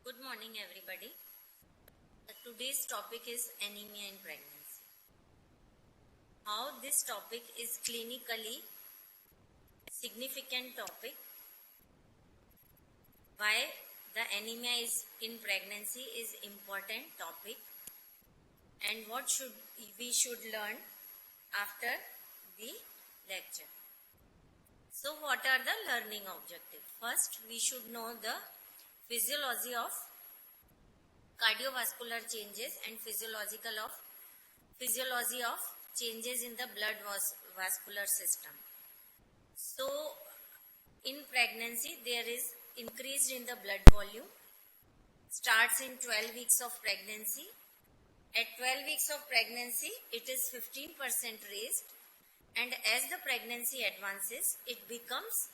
Good morning, everybody. Today's topic is anemia in pregnancy. How this topic is clinically significant topic, why the anemia is in pregnancy is important topic, and what we should learn after the lecture. So what are the learning objectives? First, we should know the physiology of cardiovascular changes and physiology of changes in the blood vascular system. So in pregnancy there is increase in the blood volume, starts in 12 weeks of pregnancy. At 12 weeks of pregnancy it is 15% raised, and as the pregnancy advances it becomes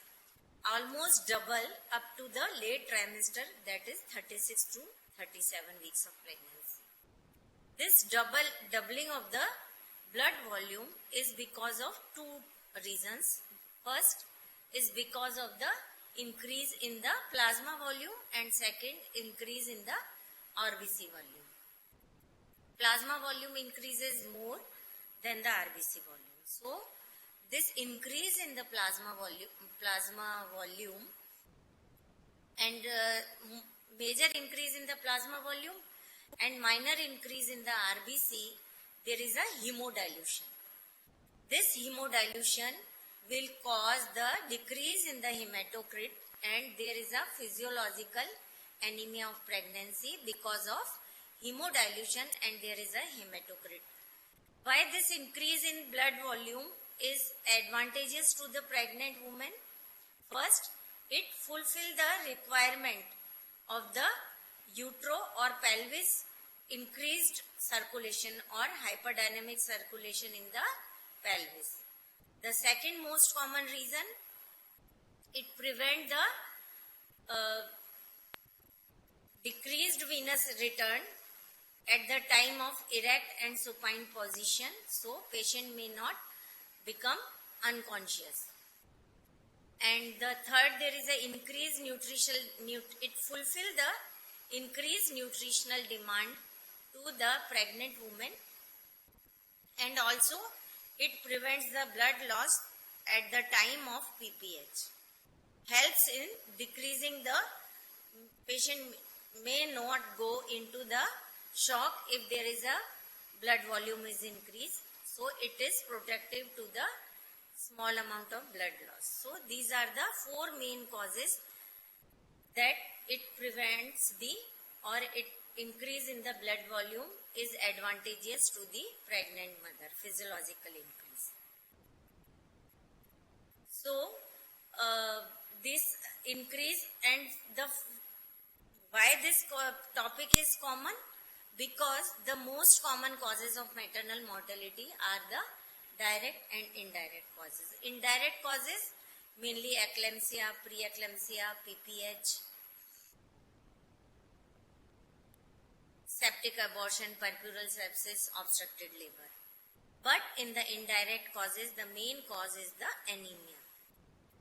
almost double up to the late trimester, that is 36 to 37 weeks of pregnancy. This doubling of the blood volume is because of two reasons. First is because of the increase in the plasma volume, and second, increase in the RBC volume. Plasma volume increases more than the RBC volume. So this increase in the plasma volume and major increase in the plasma volume and minor increase in the RBC, there is a hemodilution. This hemodilution will cause the decrease in the hematocrit, and there is a physiological anemia of pregnancy because of hemodilution, and there is a hematocrit. Why this increase in blood volume is advantageous to the pregnant woman? First, it fulfills the requirement of the utero or pelvis increased circulation or hyperdynamic circulation in the pelvis. The second most common reason, it prevents the decreased venous return at the time of erect and supine position, so patient may not become unconscious. And the third, there is an increased it fulfills the increased nutritional demand to the pregnant woman, and also it prevents the blood loss at the time of PPH. Helps in decreasing the patient may not go into the shock if there is a blood volume is increased. So it is protective to the small amount of blood loss. So these are the four main causes that it prevents it increase in the blood volume is advantageous to the pregnant mother, physiological increase. So this increase and why this topic is common? Because the most common causes of maternal mortality are the direct and indirect causes. Indirect causes mainly eclampsia, preeclampsia, PPH, septic abortion, puerperal sepsis, obstructed labor. But in the indirect causes, the main cause is the anemia.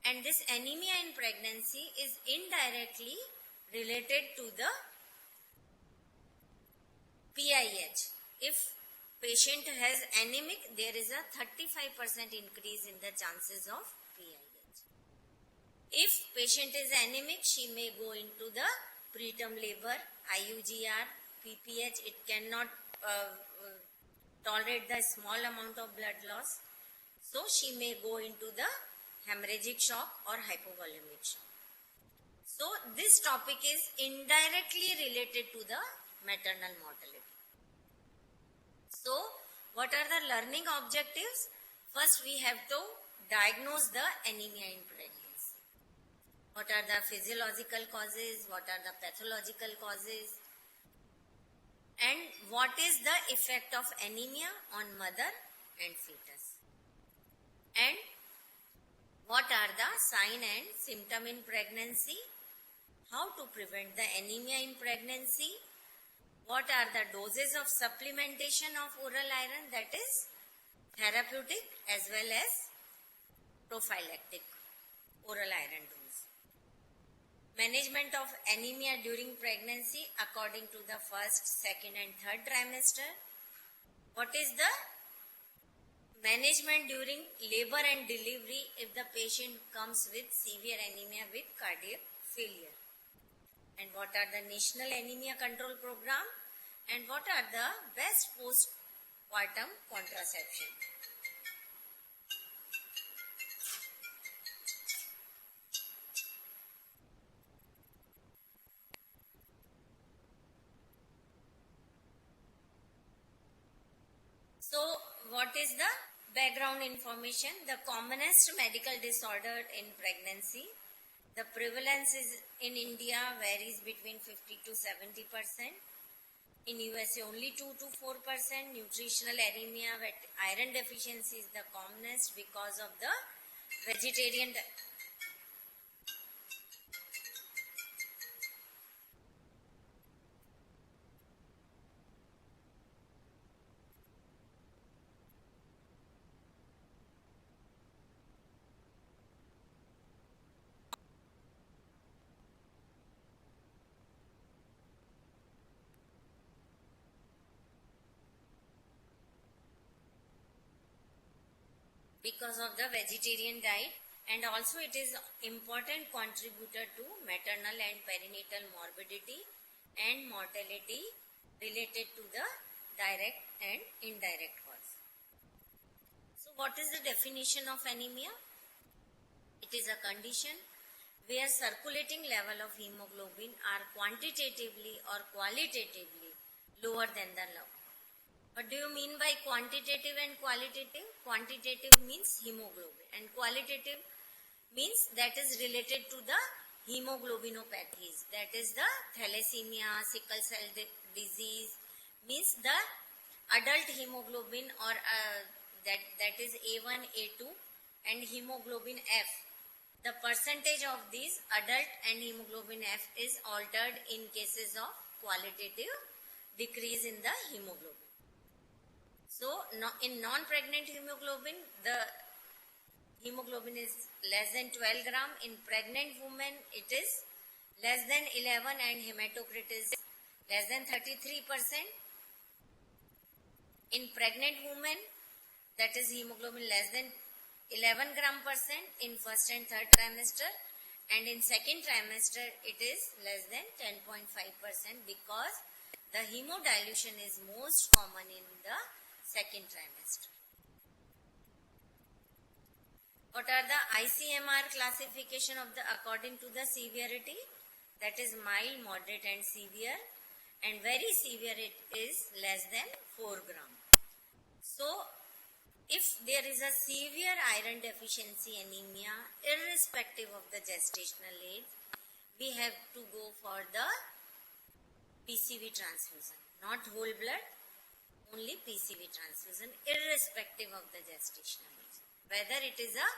And this anemia in pregnancy is indirectly related to the PIH. If patient has anemic, there is a 35% increase in the chances of PIH. If patient is anemic, she may go into the preterm labor, IUGR, PPH. It cannot tolerate the small amount of blood loss. So she may go into the hemorrhagic shock or hypovolemic shock. So this topic is indirectly related to the maternal mortality. So what are the learning objectives? First, we have to diagnose the anemia in pregnancy. What are the physiological causes? What are the pathological causes? And what is the effect of anemia on mother and fetus? And what are the sign and symptom in pregnancy? How to prevent the anemia in pregnancy? What are the doses of supplementation of oral iron, that is therapeutic as well as prophylactic oral iron dose? Management of anemia during pregnancy according to the first, second and third trimester. What is the management during labor and delivery if the patient comes with severe anemia with cardiac failure? And what are the National Anemia Control Program? And what are the best postpartum contraception? So, what is the background information? The commonest medical disorder in pregnancy. The prevalence is in India varies between 50 to 70%. In USA only 2 to 4%. Nutritional anemia, iron deficiency is the commonest because of the vegetarian because of the vegetarian diet, and also it is important contributor to maternal and perinatal morbidity and mortality related to the direct and indirect cause. So what is the definition of anemia? It is a condition where circulating level of hemoglobin are quantitatively or qualitatively lower than the level. What do you mean by quantitative and qualitative? Quantitative means hemoglobin and qualitative means that is related to the hemoglobinopathies. That is the thalassemia, sickle cell disease, means the adult hemoglobin or that is A1, A2 and hemoglobin F. The percentage of these adult and hemoglobin F is altered in cases of qualitative decrease in the hemoglobin. So, in non-pregnant hemoglobin, the hemoglobin is less than 12 gram. In pregnant women, it is less than 11 and hematocrit is less than 33%. In pregnant women, that is hemoglobin less than 11 gram percent in first and third trimester, and in second trimester, it is less than 10.5% because the hemodilution is most common in the second trimester. What are the ICMR classification of the according to the severity? That is mild, moderate and severe, and very severe it is less than 4 gram. So, if there is a severe iron deficiency anemia, irrespective of the gestational age, we have to go for the PCV transfusion, not whole blood, only PCV transfusion irrespective of the gestational age. Whether it is a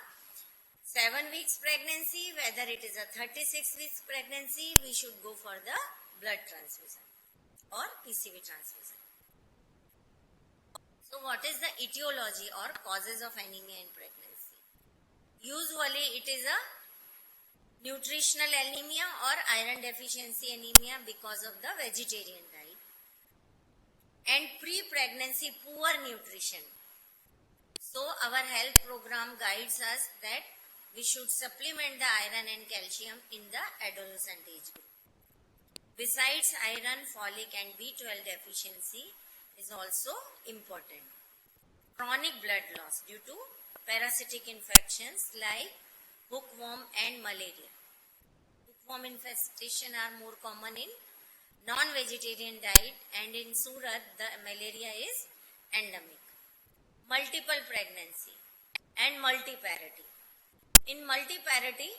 7 weeks pregnancy, whether it is a 36 weeks pregnancy, we should go for the blood transfusion or PCV transfusion. So what is the etiology or causes of anemia in pregnancy? Usually it is a nutritional anemia or iron deficiency anemia because of the vegetarian diet and pre-pregnancy poor nutrition. So our health program guides us that we should supplement the iron and calcium in the adolescent age group. Besides iron, folic and B12 deficiency is also important. Chronic blood loss due to parasitic infections like hookworm and malaria. Hookworm infestation are more common in non-vegetarian diet, and in Surat the malaria is endemic. Multiple pregnancy and multiparity. In multiparity,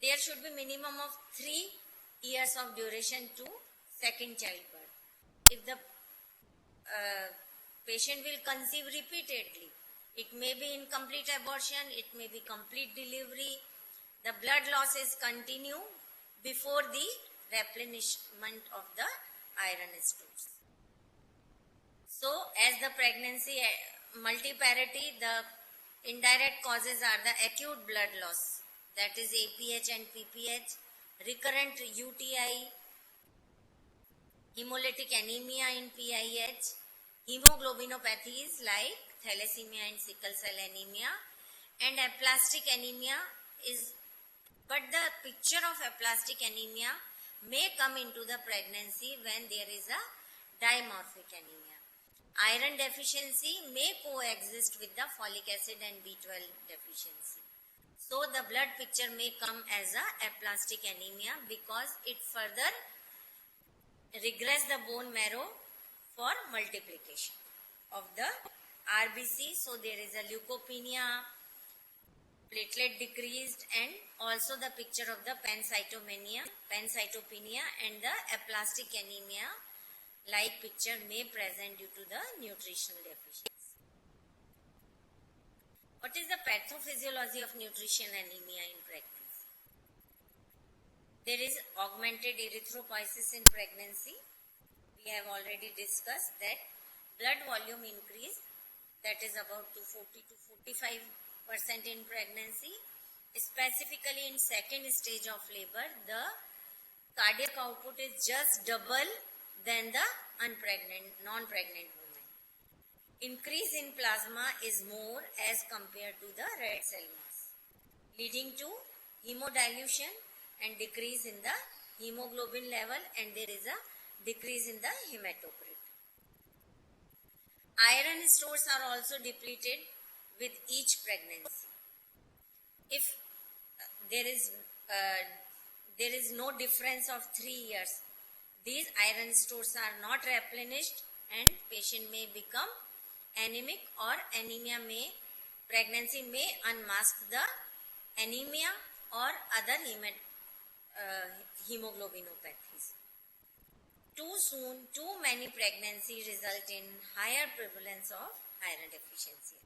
there should be minimum of 3 years of duration to second childbirth. If the patient will conceive repeatedly, it may be incomplete abortion, it may be complete delivery, the blood losses continue before the replenishment of the iron stores. So, as the pregnancy multiparity, the indirect causes are the acute blood loss, that is APH and PPH, recurrent UTI, hemolytic anemia in PIH, hemoglobinopathies like thalassemia and sickle cell anemia, and aplastic anemia is, but the picture of aplastic anemia may come into the pregnancy when there is a dimorphic anemia. Iron deficiency may coexist with the folic acid and B12 deficiency. So the blood picture may come as a aplastic anemia because it further regress the bone marrow for multiplication of the RBC. So there is a leukopenia, platelet decreased, and also the picture of the pancytopenia and the aplastic anemia like picture may present due to the nutritional deficiency. What is the pathophysiology of nutrition anemia in pregnancy? There is augmented erythropoiesis in pregnancy. We have already discussed that blood volume increase, that is about 40 to 45% in pregnancy. Specifically in second stage of labor, the cardiac output is just double than the non-pregnant woman. Increase in plasma is more as compared to the red cell mass, leading to hemodilution and decrease in the hemoglobin level, and there is a decrease in the hematocrit. Iron stores are also depleted with each pregnancy. If there is no difference of 3 years, these iron stores are not replenished and patient may become anemic, or pregnancy may unmask the anemia or other hemoglobinopathies. Too soon, too many pregnancy result in higher prevalence of iron deficiency.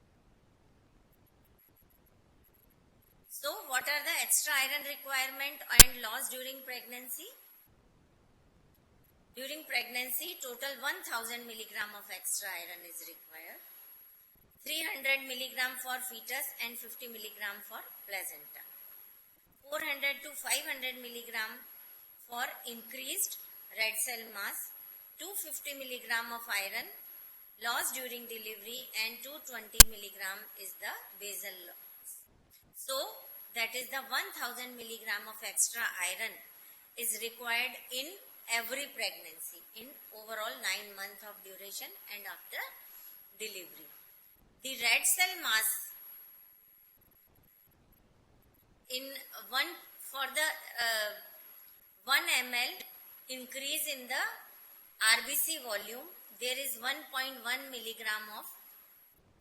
So, what are the extra iron requirement and loss during pregnancy? During pregnancy, total 1000 milligram of extra iron is required. 300 milligram for fetus and 50 milligram for placenta. 400 to 500 milligram for increased red cell mass. 250 milligram of iron loss during delivery, and 220 milligram is the basal loss. So, that is the 1000 milligram of extra iron is required in every pregnancy in overall 9 months of duration and after delivery. The red cell mass in 1 ml increase in the RBC volume, there is 1.1 milligram of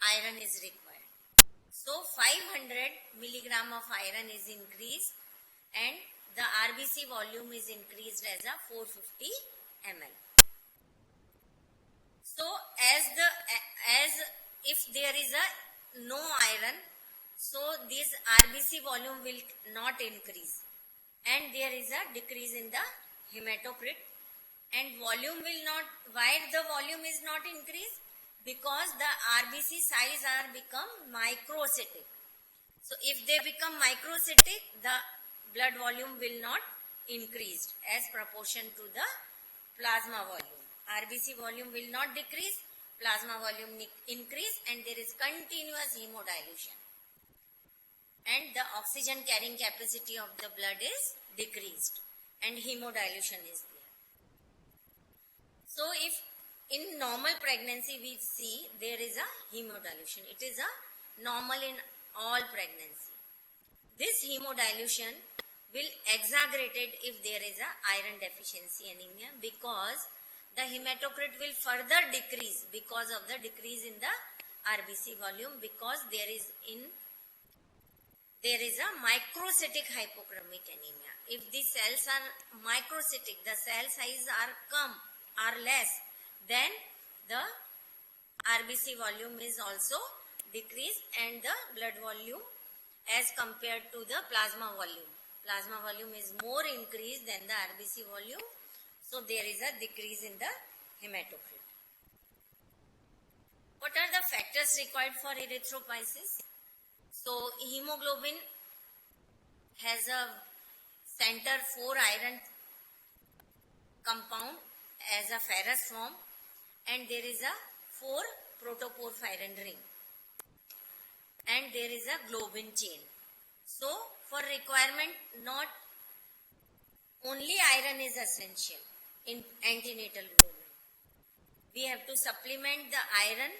iron is required. So 500 milligram of iron is increased and the RBC volume is increased as a 450 ml. So as if there is a no iron, so this RBC volume will not increase and there is a decrease in the hematocrit, and volume will not. Why the volume is not increased? Because the RBC size are become microcytic. So if they become microcytic, the blood volume will not increase as proportion to the plasma volume. RBC volume will not decrease, plasma volume increase, and there is continuous hemodilution. And the oxygen carrying capacity of the blood is decreased and hemodilution is there. So if in normal pregnancy we see there is a hemodilution, it is a normal in all pregnancy. This hemodilution will exaggerated if there is a iron deficiency anemia, because the hematocrit will further decrease because of the decrease in the RBC volume, because there is a microcytic hypochromic anemia. If the cells are microcytic, the cell size are less, then the RBC volume is also decreased and the blood volume as compared to the plasma volume. Plasma volume is more increased than the RBC volume, so there is a decrease in the hematocrit. What are the factors required for erythropoiesis? So hemoglobin has a center 4 iron compound as a ferrous form, and there is a 4 protoporphyrin ring, and there is a globin chain. So for requirement, not only iron is essential in antenatal movement. We have to supplement the iron,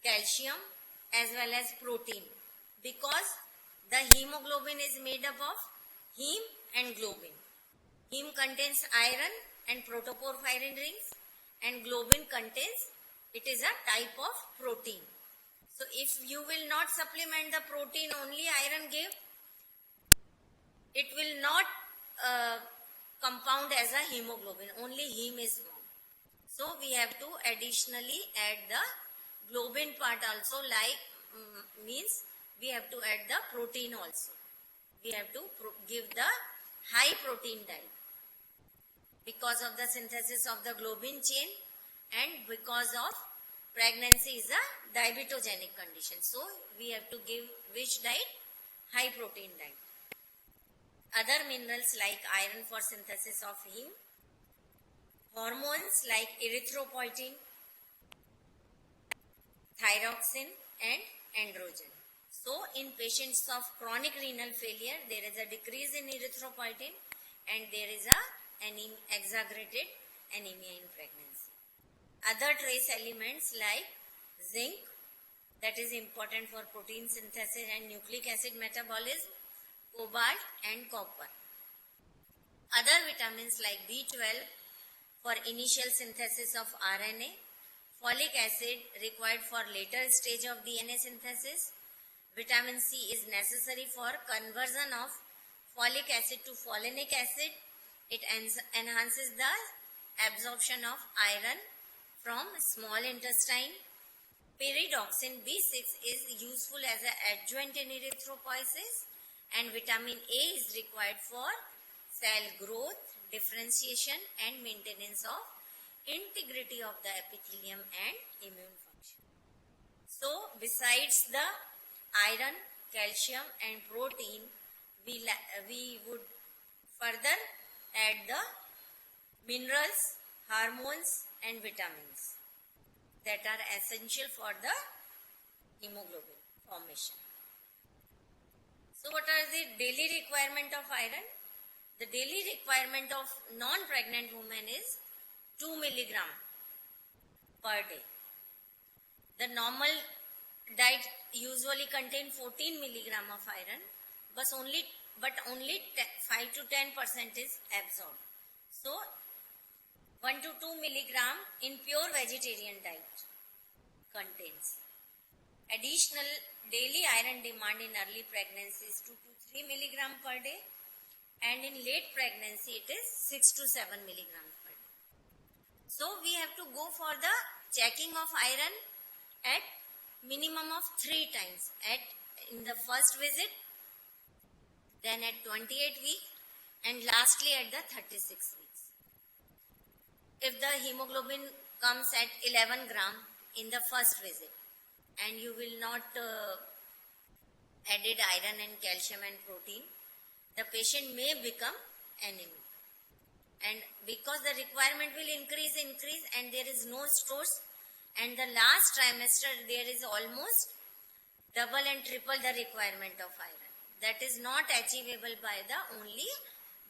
calcium as well as protein, because the hemoglobin is made up of heme and globin. Heme contains iron and protoporphyrin rings, and globin contains, it is a type of protein. So if you will not supplement the protein, only iron give, it will not compound as a hemoglobin, only heme is formed. So we have to additionally add the globin part also, like means we have to add the protein also. We have to give the high protein diet because of the synthesis of the globin chain, and because of pregnancy is a diabetogenic condition. So we have to give which diet? High protein diet. Other minerals like iron for synthesis of heme, hormones like erythropoietin, thyroxine and androgen. So in patients of chronic renal failure, there is a decrease in erythropoietin and there is a exaggerated anemia in pregnancy. Other trace elements like zinc, that is important for protein synthesis and nucleic acid metabolism, cobalt and copper. Other vitamins like B12 for initial synthesis of RNA, folic acid required for later stage of DNA synthesis. Vitamin C is necessary for conversion of folic acid to folinic acid. It enhances the absorption of iron from small intestine. Pyridoxine B6 is useful as an adjuvant in erythropoiesis, and vitamin A is required for cell growth, differentiation and maintenance of integrity of the epithelium and immune function. So besides the iron, calcium and protein, we would further add the minerals, hormones and vitamins that are essential for the hemoglobin formation. So what are the daily requirement of iron? The daily requirement of non-pregnant women is 2 milligram per day. The normal diet usually contain 14 milligram of iron, but only 5 to 10% is absorbed. So 1 to 2 milligram in pure vegetarian diet contains. Additional daily iron demand in early pregnancy is 2 to 3 milligram per day, and in late pregnancy it is 6 to 7 milligrams per day. So we have to go for the checking of iron at minimum of 3 times, in the first visit, then at 28 weeks, and lastly at the 36 weeks. If the hemoglobin comes at 11 gram in the first visit and you will not added iron and calcium and protein, the patient may become anemic. And because the requirement will increase and there is no stores, and the last trimester there is almost double and triple the requirement of iron. That is not achievable by the only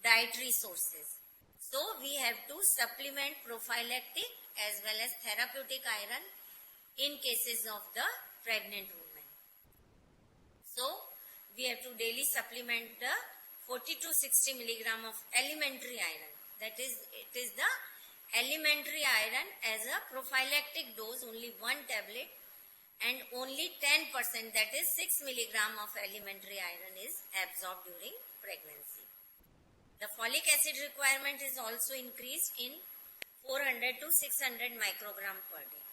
dietary sources. So we have to supplement prophylactic as well as therapeutic iron in cases of the pregnant women. So we have to daily supplement the 40 to 60 milligram of elementary iron. That is, it is the elementary iron as a prophylactic dose, only 1 tablet, and only 10%, that is 6 milligram of elementary iron is absorbed during pregnancy. The folic acid requirement is also increased in 400 to 600 microgram per day.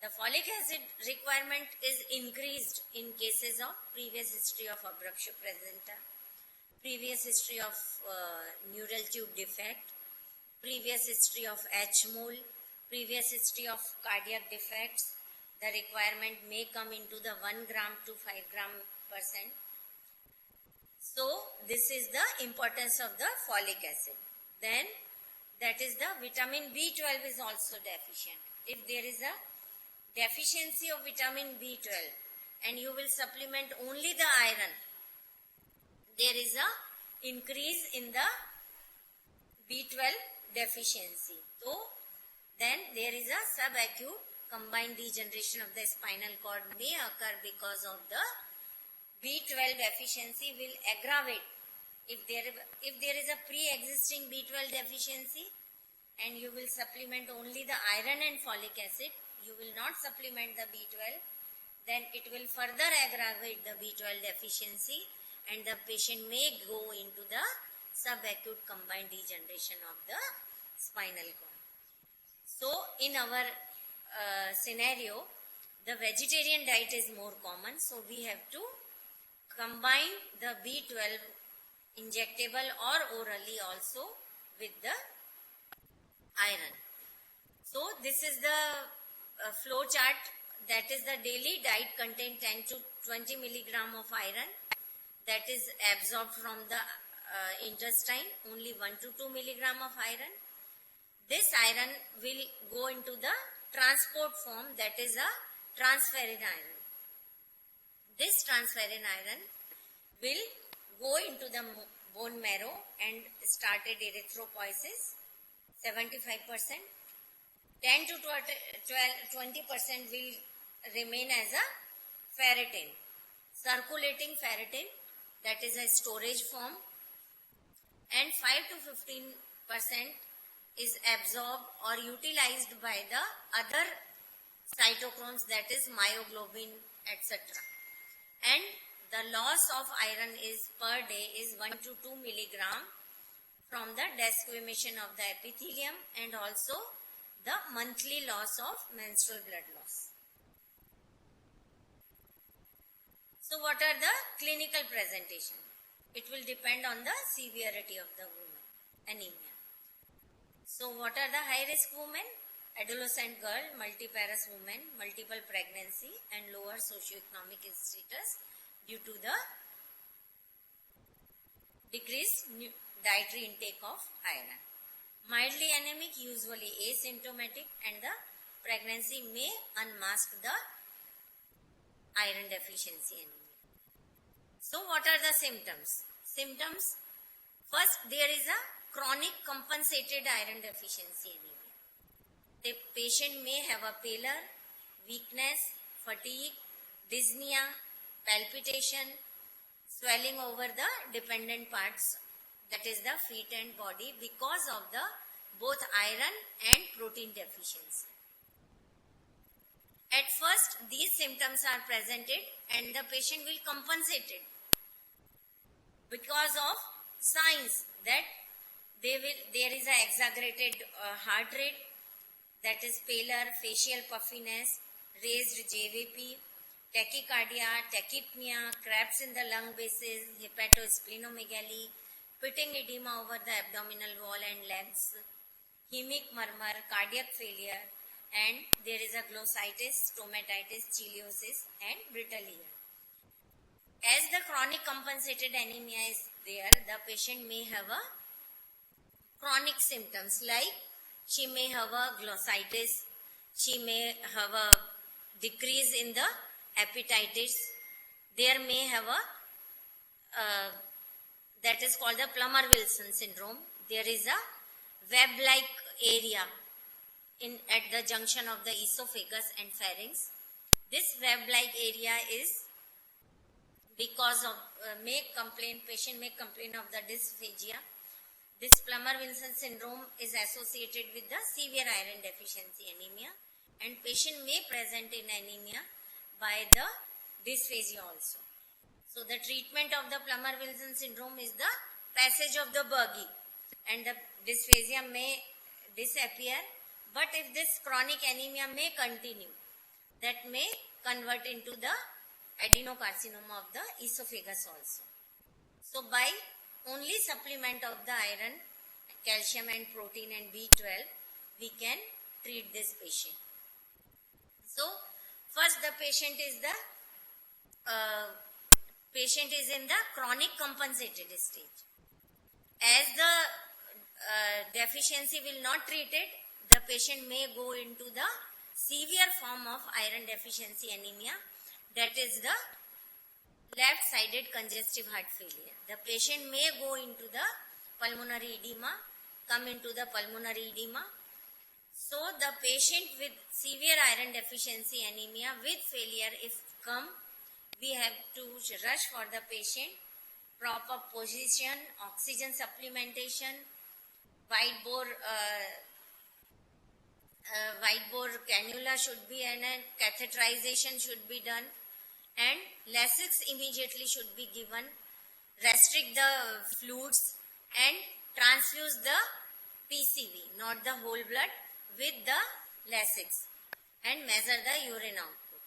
The folic acid requirement is increased in cases of previous history of abruptio presenta, previous history of neural tube defect, previous history of H-mole, previous history of cardiac defects. The requirement may come into the 1 gram to 5 gram %. So this is the importance of the folic acid. Then that is the vitamin B12 is also deficient. If there is a deficiency of vitamin B12 and you will supplement only the iron, there is a increase in the B12 deficiency. So then there is a subacute combined degeneration of the spinal cord may occur because of the B12 deficiency will aggravate. If there is a pre-existing B12 deficiency and you will supplement only the iron and folic acid, you will not supplement the B12, then it will further aggravate the B12 deficiency and the patient may go into the subacute combined degeneration of the spinal cord. So in our scenario, the vegetarian diet is more common, so we have to combine the B12 injectable or orally also with the iron. So this is the flow chart. That is the daily diet contain 10 to 20 milligram of iron that is absorbed from the intestine, only 1 to 2 milligram of iron. This iron will go into the transport form, that is a transferrin iron. This transferrin iron will go into the bone marrow and started erythropoiesis, 75%. 10 to 20% will remain as a ferritin, circulating ferritin, that is a storage form, and 5 to 15% is absorbed or utilized by the other cytochromes, that is myoglobin, etc. And the loss of iron is per day is 1 to 2 milligram from the desquamation of the epithelium and also the monthly loss of menstrual blood loss. So what are the clinical presentation? It will depend on the severity of the woman, anemia. So what are the high risk women? Adolescent girl, multiparous woman, multiple pregnancy and lower socioeconomic status due to the decreased dietary intake of iron. Mildly anemic, usually asymptomatic, and the pregnancy may unmask the iron deficiency anemia. So what are the symptoms? Symptoms, first there is a chronic compensated iron deficiency anemia. The patient may have a pallor, weakness, fatigue, dyspnea, palpitation, swelling over the dependent parts, that is the feet and body, because of the both iron and protein deficiency. At first these symptoms are presented and the patient will compensate it because of signs that there is a exaggerated heart rate, that is pallor, facial puffiness, raised JVP, tachycardia, tachypnea, cracks in the lung bases, hepatosplenomegaly, pitting edema over the abdominal wall and legs, hemic murmur, cardiac failure, and there is a glossitis, stomatitis, chiliosis and brittle ear. As the chronic compensated anemia is there, the patient may have a chronic symptoms like she may have a glossitis, she may have a decrease in the appetitis, there may have a that is called the Plummer-Wilson syndrome. There is a web-like area at the junction of the esophagus and pharynx. This web-like area is because of patient may complain of the dysphagia. This Plummer-Wilson syndrome is associated with the severe iron deficiency anemia, and patient may present in anemia by the dysphagia also. So the treatment of the Plummer-Wilson syndrome is the passage of the Burgee, and the dysphagia may disappear, but if this chronic anemia may continue, that may convert into the adenocarcinoma of the esophagus also. So by only supplement of the iron, calcium and protein and B12, we can treat this patient. So first the patient is the patient is in the chronic compensated stage. As the deficiency will not treated, the patient may go into the severe form of iron deficiency anemia, that is the left-sided congestive heart failure. The patient may go into the pulmonary edema, come into the pulmonary edema. So the patient with severe iron deficiency anemia with failure, if come, we have to rush for the patient, proper position, oxygen supplementation, wide bore cannula should be, and catheterization should be done, and Lasix immediately should be given, restrict the fluids and transfuse the PCV, not the whole blood, with the Lasix, and measure the urine output.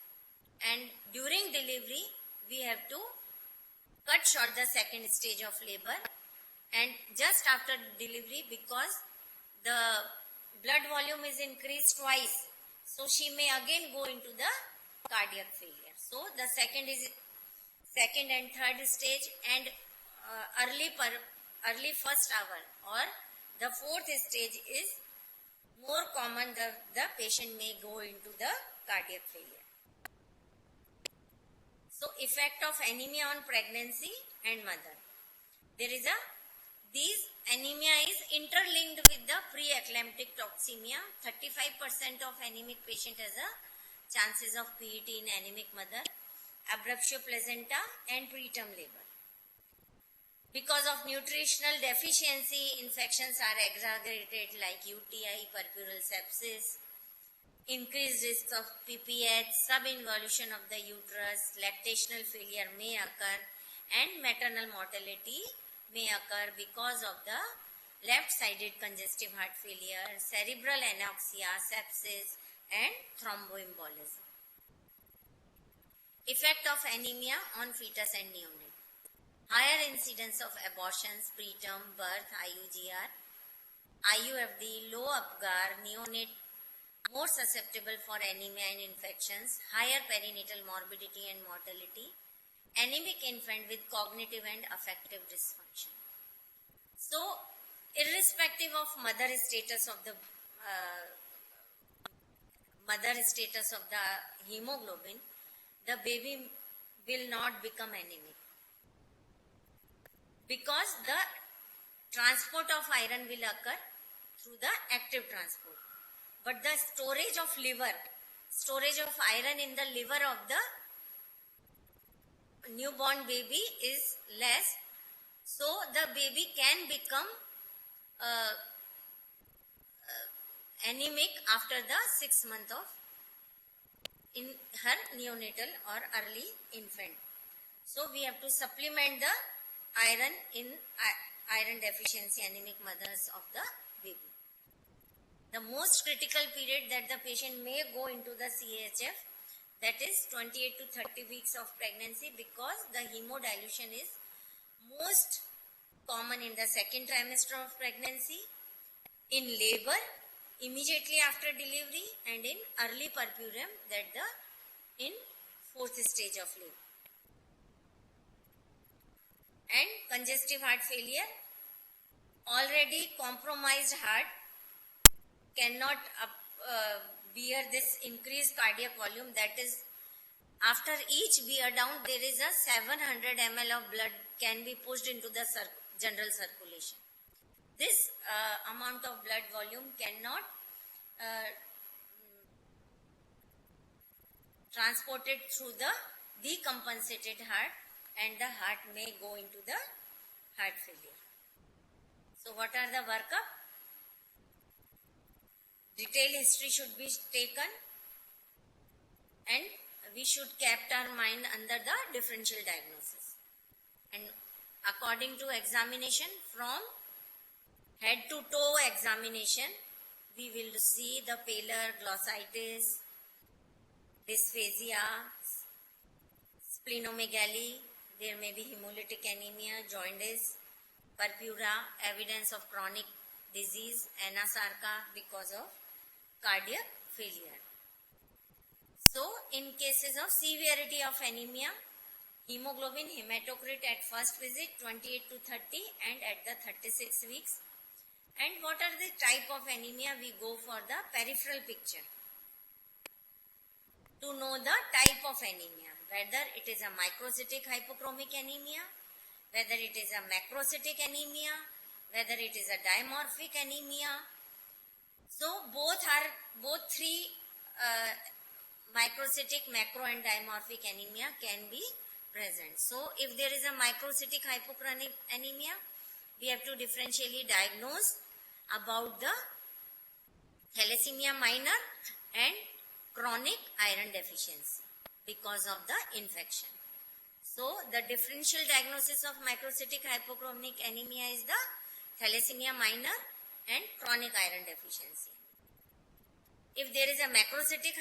And during delivery, we have to cut short the second stage of labor, and just after delivery, because the blood volume is increased twice, so she may again go into the cardiac failure. So the second and third stage, and early first hour or the fourth stage is more common. The patient may go into the cardiac failure. So effect of anemia on pregnancy and mother. This anemia is interlinked with the pre-eclamptic toxemia. 35% of anemic patient has a chances of PET in anemic mother, abruptio placenta and preterm labor. Because of nutritional deficiency, infections are aggravated like UTI, puerperal sepsis, increased risk of PPH, subinvolution of the uterus, lactational failure may occur, and maternal mortality may occur because of the left-sided congestive heart failure, cerebral anoxia, sepsis, and thromboembolism. Effect of anemia on fetus and neonate. Higher incidence of abortions, preterm, birth, IUGR, IUFD, low UPGAR, neonate more susceptible for anemia and infections, higher perinatal morbidity and mortality, anemic infant with cognitive and affective dysfunction. So, irrespective of mother status of the hemoglobin, the baby will not become anemic, because the transport of iron will occur through the active transport. But the storage of iron in the liver of the newborn baby is less, so the baby can become anemic after the 6 months of in her neonatal or early infant. So we have to supplement the iron in iron deficiency anemic mothers of the baby. The most critical period that the patient may go into the CHF, that is 28 to 30 weeks of pregnancy, because the hemodilution is most common in the second trimester of pregnancy, in labor, immediately after delivery, and in early puerperium, that in fourth stage of labor. And congestive heart failure, already compromised heart cannot bear this increased cardiac volume. That is, after each bear down, there is a 700 ml of blood can be pushed into the general circulation. This amount of blood volume cannot transported through the decompensated heart, and the heart may go into the heart failure. So what are the workup? Detailed history should be taken, and we should keep our mind under the differential diagnosis. And according to examination, from head to toe examination, we will see the pallor, glossitis, dysphagia, splenomegaly, there may be hemolytic anemia, jaundice, purpura, evidence of chronic disease, anasarca because of cardiac failure. So, in cases of severity of anemia, Hemoglobin hematocrit at first visit 28 to 30 and at the 36 weeks. And what are the type of anemia? We go for the peripheral picture to know the type of anemia, whether it is a microcytic hypochromic anemia, whether it is a macrocytic anemia, whether it is a dimorphic anemia. So both three microcytic, macro and dimorphic anemia can be present. So if there is a microcytic hypochromic anemia, we have to differentially diagnose about the thalassemia minor and chronic iron deficiency because of the infection. So the differential diagnosis of microcytic hypochromic anemia is the thalassemia minor and chronic iron deficiency. If there is a macrocytic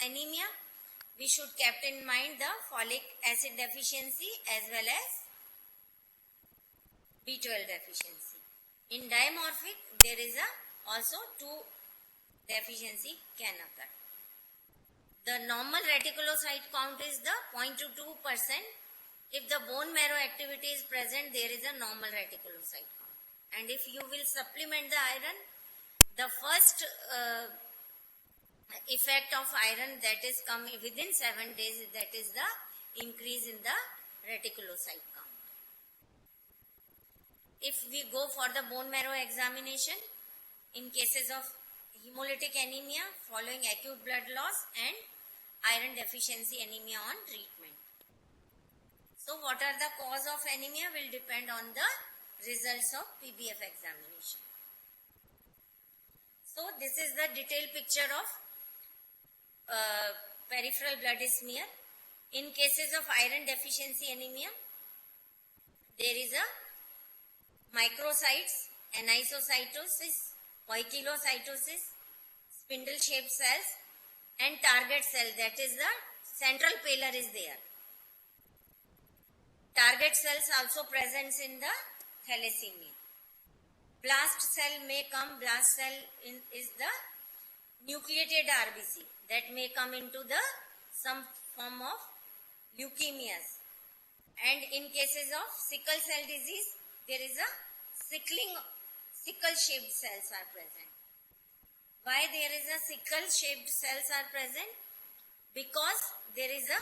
anemia, we should keep in mind the folic acid deficiency as well as B12 deficiency. In dimorphic, there is also two deficiency can occur. The normal reticulocyte count is the 0.22%. If the bone marrow activity is present, there is a normal reticulocyte count. And if you will supplement the iron, the first effect of iron that is coming within 7 days, that is the increase in the reticulocyte count. If we go for the bone marrow examination, in cases of hemolytic anemia following acute blood loss and iron deficiency anemia on treatment. So what are the cause of anemia will depend on the results of PBF examination. So this is the detailed picture of peripheral blood smear. In cases of iron deficiency anemia, there is a microcytes, anisocytosis, poikilocytosis, spindle-shaped cells and target cell, that is the central pillar is there. Target cells also presents in the thalassemia. Blast cell may come, blast cell is the nucleated RBC that may come into the some form of leukemias. And in cases of sickle cell disease, there is a sickle-shaped cells are present. Why there is a sickle-shaped cells are present? Because there is a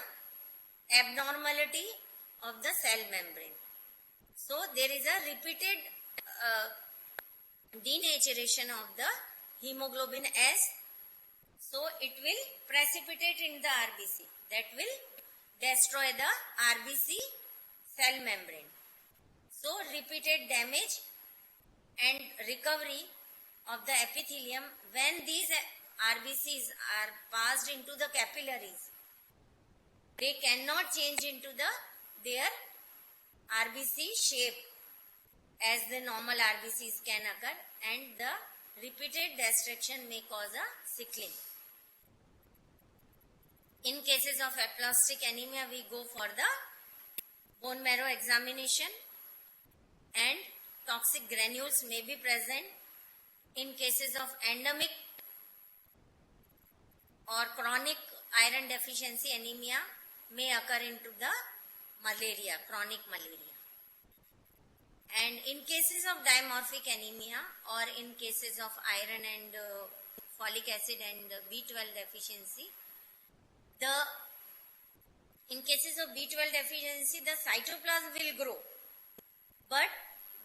abnormality of the cell membrane. So there is a repeated denaturation of the hemoglobin S. So it will precipitate in the RBC. That will destroy the RBC cell membrane. So repeated damage and recovery of the epithelium, when these RBCs are passed into the capillaries, they cannot change into their RBC shape as the normal RBCs can occur, and the repeated destruction may cause a sickling. In cases of aplastic anemia, we go for the bone marrow examination and toxic granules may be present. In cases of endemic or chronic iron deficiency anemia may occur into the malaria, chronic malaria. And in cases of dimorphic anemia or in cases of iron and folic acid and B12 deficiency, in cases of B12 deficiency, the cytoplasm will grow, but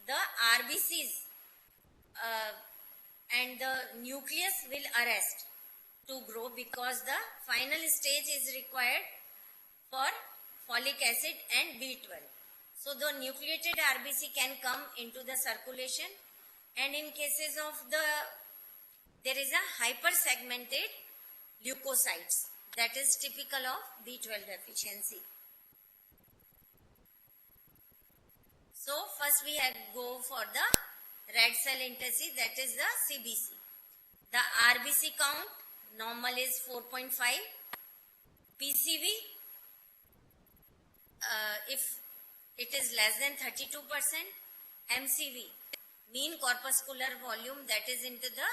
the RBCs and the nucleus will arrest to grow, because the final stage is required for folic acid and B12. So the nucleated RBC can come into the circulation, and in cases of there is a hypersegmented leukocytes that is typical of B12 deficiency. So first we go for the red cell intensity, that is the CBC. The RBC count normal is 4.5. PCV, if it is less than 32%. MCV, mean corpuscular volume, that is into the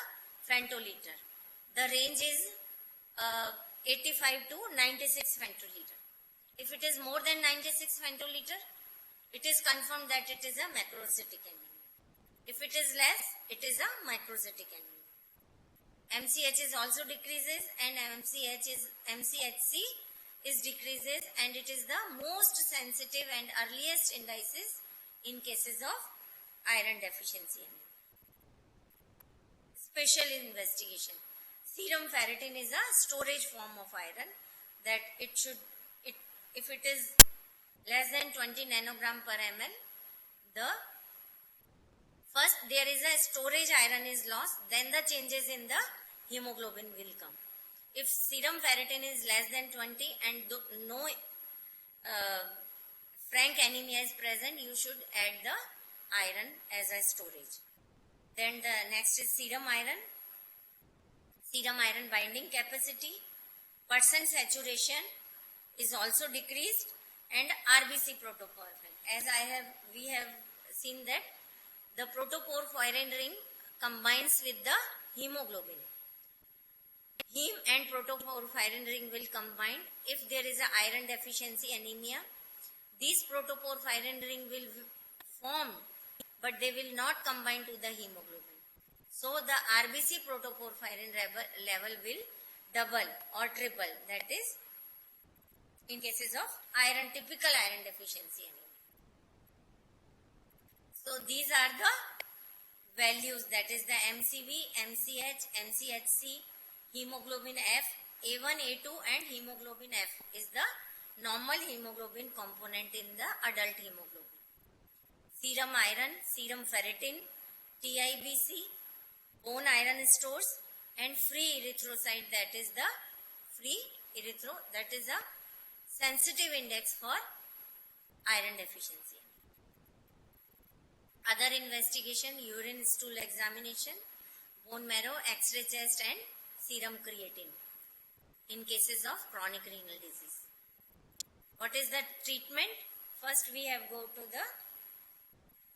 femtoliter. The range is 85 to 96 femtoliter. If it is more than 96 femtoliter, it is confirmed that it is a macrocytic anemia. If it is less, it is a microcytic anemia. MCH is also decreases and MCHC is decreases, and it is the most sensitive and earliest indices in cases of iron deficiency anemia. Special investigation. Serum ferritin is a storage form of iron that if it is less than 20 nanogram per ml, first there is a storage iron is lost, then the changes in the hemoglobin will come. If serum ferritin is less than 20 and no frank anemia is present, you should add the iron as a storage. Then the next is serum iron binding capacity, percent saturation is also decreased, and RBC protoporphyrin. As we have seen that the protoporphyrin ring combines with the hemoglobin. Heme and protoporphyrin ring will combine. If there is a iron deficiency anemia, these protoporphyrin ring will form, but they will not combine to the hemoglobin. So the RBC protoporphyrin level will double or triple. That is in cases of typical iron deficiency anemia. So these are the values, that is the MCV, MCH, MCHC, hemoglobin F, A1, A2 and hemoglobin F is the normal hemoglobin component in the adult hemoglobin. Serum iron, serum ferritin, TIBC, bone iron stores and free erythrocyte, that is the that is a sensitive index for iron deficiency. Other investigation, urine stool examination, bone marrow, X-ray chest and serum creatine in cases of chronic renal disease. What is the treatment? First we have go to the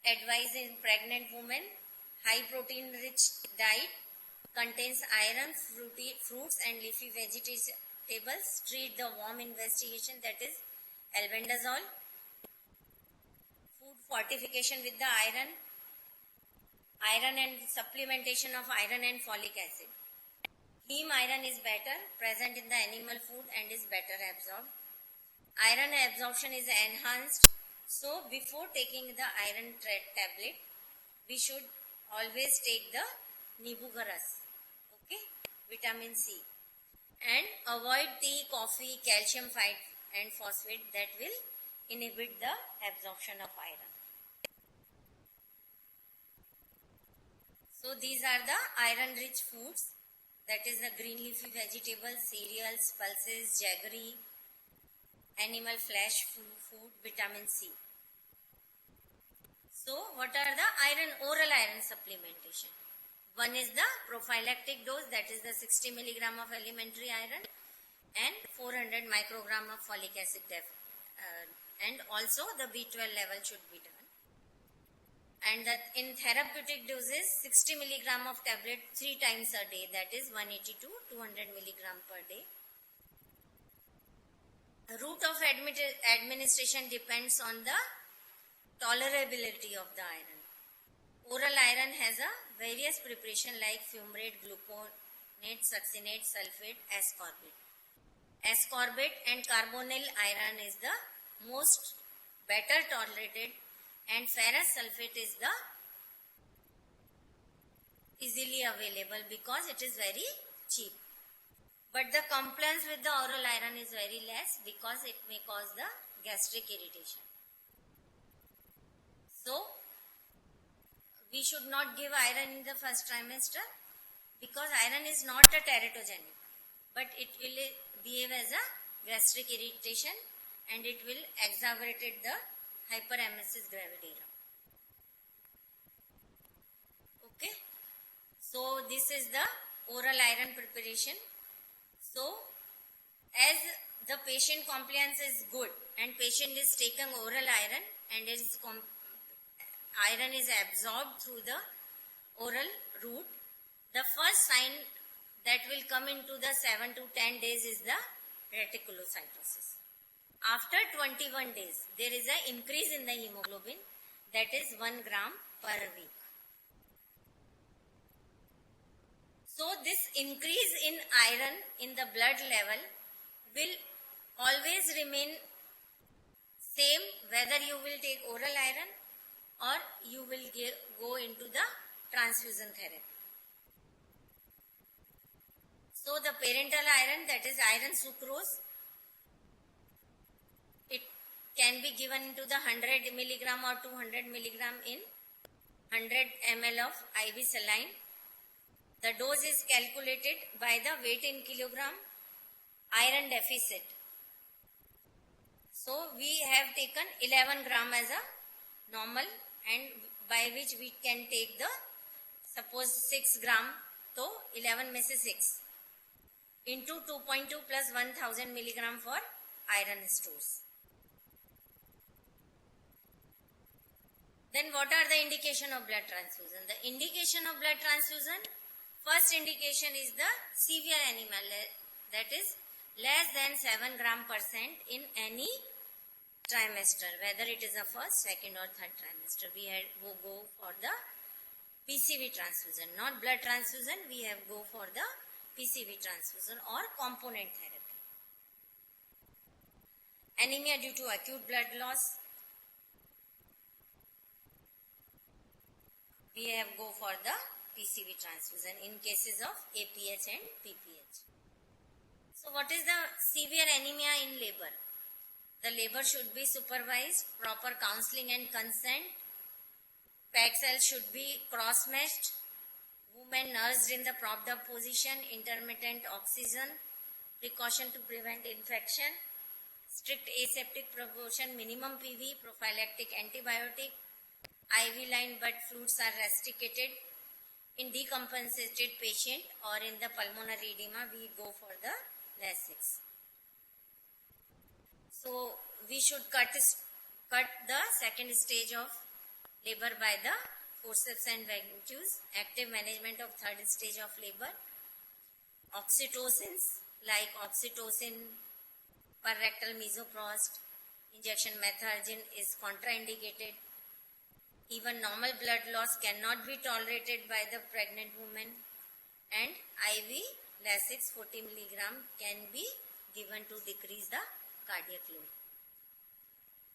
advice in pregnant women. High protein rich diet contains iron, fruits and leafy vegetables. Treat the warm investigation, that is albendazole. Food fortification with the iron and supplementation of iron and folic acid. Heme iron is better, present in the animal food and is better absorbed. Iron absorption is enhanced. So before taking the iron tablet, we should always take the Nibugaras, okay, vitamin C, and avoid tea, coffee, calcium and phosphate that will inhibit the absorption of iron. So these are the iron rich foods, that is the green leafy vegetables, cereals, pulses, jaggery, animal flesh food, vitamin C. So what are the oral iron supplementation? One is the prophylactic dose, that is the 60 milligram of elementary iron and 400 microgram of folic acid and also the B12 level should be done. And that in therapeutic doses, 60 milligram of tablet 3 times a day, that is 180 to 200 milligram per day. The route of administration depends on the tolerability of the iron. Oral iron has a various preparation like fumarate, gluconate, succinate, sulfate, ascorbate. Ascorbate and carbonyl iron is the most better tolerated, and ferrous sulfate is the easily available because it is very cheap. But the compliance with the oral iron is very less because it may cause the gastric irritation. So, we should not give iron in the first trimester because iron is not a teratogenic, but it will behave as a gastric irritation and it will exacerbate the hyperemesis gravidarum. Okay. So, this is the oral iron preparation. So, as the patient compliance is good and patient is taking oral iron and iron is absorbed through the oral route, the first sign that will come into the 7 to 10 days is the reticulocytosis. After 21 days, there is an increase in the hemoglobin, that is 1 gram per week. So this increase in iron in the blood level will always remain same whether you will take oral iron or you will go into the transfusion therapy. So the parental iron, that is iron sucrose, it can be given into the 100 milligram or 200 milligram in 100 ml of IV saline. The dose is calculated by the weight in kilogram iron deficit. So we have taken 11 gram as a normal, and by which we can take the suppose 6 gram, so 11 में से 6 into 2.2 plus 1000 milligram for iron stores. Then what are the indication of blood transfusion? The indication of blood transfusion, first indication is the severe anemia, that is less than 7 gram percent in any trimester, whether it is a first, second or third trimester. We go for the PCV transfusion, not blood transfusion. We have go for the PCV transfusion or component therapy. Anemia due to acute blood loss, we have go for the PCV transfusion in cases of APH and PPH. So what is the severe anemia in labor? The labor should be supervised, proper counseling and consent. PEG cells should be cross-meshed. Women nursed in the propped up position, intermittent oxygen, precaution to prevent infection, strict aseptic proportion, minimum PV, prophylactic antibiotic, IV line but fluids are restricted. In decompensated patient or in the pulmonary edema, we go for the Lasix. So we should cut the second stage of labor by the forceps and ventures, active management of third stage of labor. Oxytocins like oxytocin, perrectal misoprost, injection methargine is contraindicated. Even normal blood loss cannot be tolerated by the pregnant woman, and IV Lasix 40 mg can be given to decrease the cardiac load.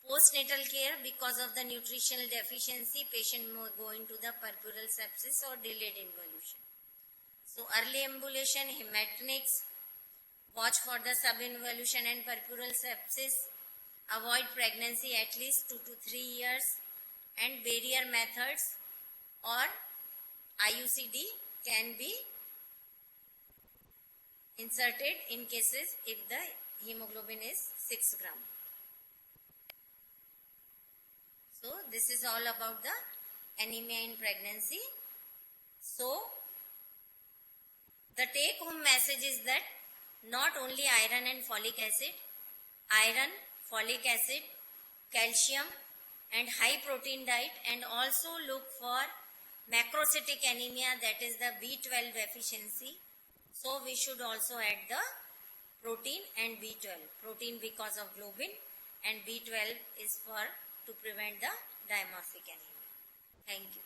Postnatal care, because of the nutritional deficiency, patient may go into the purpural sepsis or delayed involution. So early ambulation, hematinics, watch for the subinvolution and purpural sepsis, avoid pregnancy at least 2 to 3 years, and barrier methods or IUCD can be inserted in cases if the hemoglobin is 6 gram. So this is all about the anemia in pregnancy. So the take home message is that not only iron and folic acid, iron, folic acid, calcium and high protein diet, and also look for macrocytic anemia, that is the B12 deficiency. So we should also add the protein and B12. Protein because of globin and B12 is for to prevent the dimorphic anemia. Thank you.